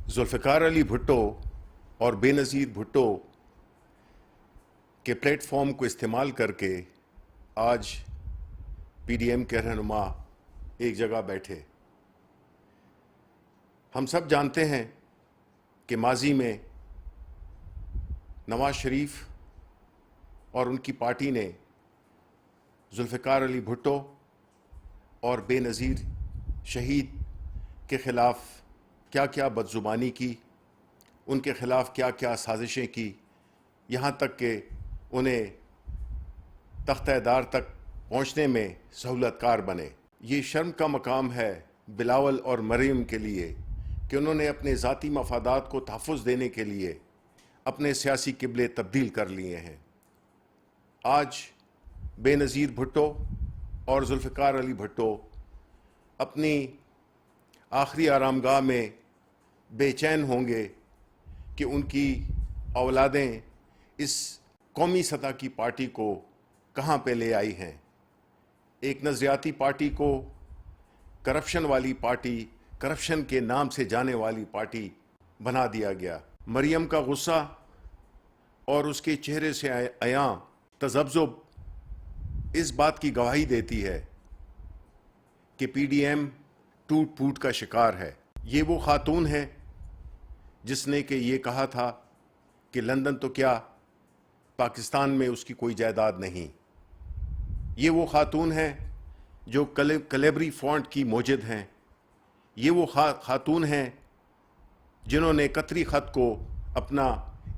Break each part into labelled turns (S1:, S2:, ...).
S1: ज़ुल्फ़िकार अली भुट्टो और बेनज़ीर भुट्टो के प्लेटफॉर्म को इस्तेमाल करके आज पीडीएम के रहनुमा एक जगह बैठे। हम सब जानते हैं कि माजी में नवाज शरीफ और उनकी पार्टी ने ज़ुल्फ़िकार अली भुट्टो और बेनज़ीर शहीद के ख़िलाफ़ क्या क्या बदज़ुबानी की, उनके ख़िलाफ़ क्या क्या साजिशें की, यहाँ तक कि उन्हें तख्त-ए-दार तक पहुँचने में सहूलतकार बने। ये शर्म का मकाम है बिलावल और मरियम के लिए कि उन्होंने अपने ज़ाती मफादात को तहफ़्फ़ुज़ देने के लिए अपने सियासी क़िबले तब्दील कर लिए हैं। आज बेनज़ीर भुट्टो और ज़ुल्फ़िकार अली भुट्टो अपनी आखिरी आरामगाह में बेचैन होंगे कि उनकी औलादें इस कौमी सतह की पार्टी को कहाँ पे ले आई हैं। एक नज़रियाती पार्टी को करप्शन वाली पार्टी, करप्शन के नाम से जाने वाली पार्टी बना दिया गया। मरियम का गुस्सा और उसके चेहरे से आयां तज़ब्ज़ुब इस बात की गवाही देती है कि पीडीएम टूट फूट का शिकार है। ये वो खातून है जिसने कि ये कहा था कि लंदन तो क्या, पाकिस्तान में उसकी कोई जायदाद नहीं। ये वो खातून है जो कलेबरी फ़ॉन्ट की मोजिद हैं। ये वो खातून हैं जिन्होंने कतरी ख़त को अपना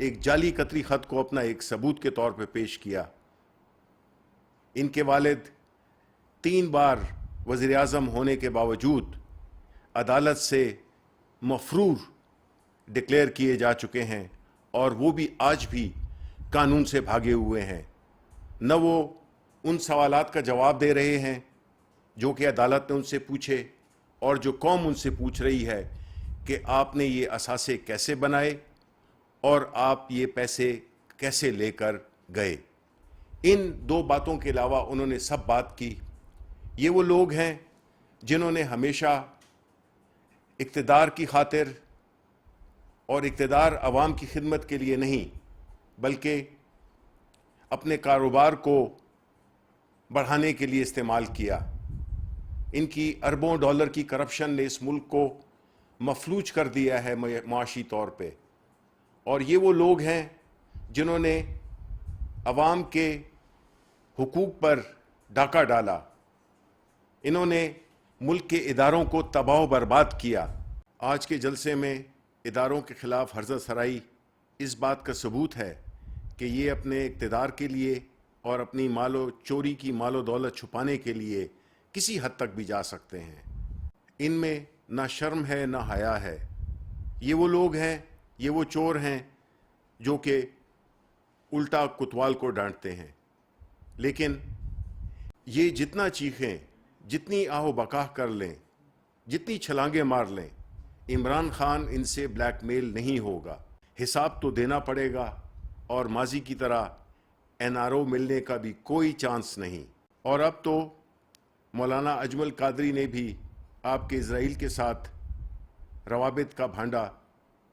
S1: एक जाली कतरी ख़त को अपना एक सबूत के तौर पे पेश किया। इनके वालिद 3 बार वज़ीर आज़म होने के बावजूद अदालत से मफरूर डिक्लेयर किए जा चुके हैं और वो भी आज भी कानून से भागे हुए हैं। न वो उन सवालात का जवाब दे रहे हैं जो कि अदालत ने उनसे पूछे और जो कौम उनसे पूछ रही है कि आपने ये असासे कैसे बनाए और आप ये पैसे कैसे लेकर गए। इन 2 बातों के अलावा उन्होंने सब बात की। ये वो लोग हैं जिन्होंने हमेशा इक़्तिदार की खातिर और इक़्तिदार अवाम की खिदमत के लिए नहीं बल्कि अपने कारोबार को बढ़ाने के लिए इस्तेमाल किया। इनकी अरबों डॉलर की करप्शन ने इस मुल्क को मफलूज कर दिया है माशी तौर पे। और ये वो लोग हैं जिन्होंने अवाम के हुकूक पर डाका डाला। इन्होंने मुल्क के इदारों को तबाह बर्बाद किया। आज के जलसे में इदारों के ख़िलाफ़ हर्ज़त सराई इस बात का सबूत है कि ये अपने इक़्तिदार के लिए और अपनी चोरी की मालो दौलत छुपाने के लिए किसी हद तक भी जा सकते हैं। इनमें ना शर्म है ना हया है। ये वो लोग हैं, ये वो चोर हैं जो कि उल्टा कुतवाल को डांटते हैं। लेकिन ये जितना चीखें, जितनी आहो बकाह कर लें, जितनी छलांगे मार लें, इमरान खान इनसे ब्लैकमेल नहीं होगा। हिसाब तो देना पड़ेगा और माजी की तरह एनआरओ मिलने का भी कोई चांस नहीं। और अब तो मौलाना अजमल कादरी ने भी आपके इजराइल के साथ रवाबित का भांडा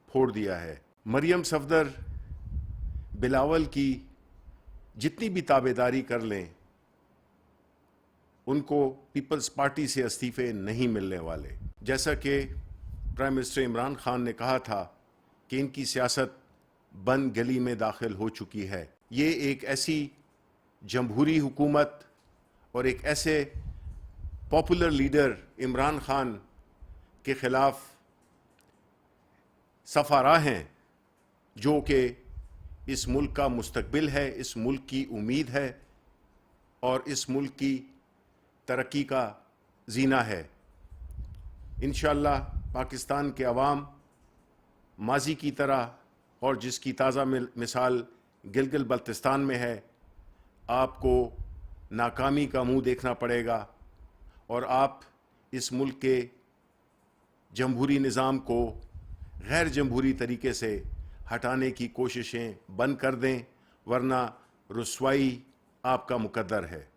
S1: फोड़ दिया है। मरियम सफदर बिलावल की जितनी भी ताबेदारी कर लें, उनको पीपल्स पार्टी से इस्तीफे नहीं मिलने वाले। जैसा कि प्राइम मिनिस्टर इमरान खान ने कहा था कि इनकी सियासत बंद गली में दाखिल हो चुकी है। ये एक ऐसी जमहूरी हुकूमत और एक ऐसे पॉपुलर लीडर इमरान खान के ख़िलाफ़ सफ़ारा हैं जो कि इस मुल्क का मुस्तकबिल है, इस मुल्क की उम्मीद है और इस मुल्क की तरक्की का जीना है। इंशाअल्लाह पाकिस्तान के अवाम माजी की तरह, और जिसकी ताज़ा मिसाल गिलगित बल्तिस्तान में है, आपको नाकामी का मुंह देखना पड़ेगा और आप इस मुल्क के जमहूरी निज़ाम को गैर जमहूरी तरीके से हटाने की कोशिशें बंद कर दें, वरना रुसवाई आपका मुकद्दर है।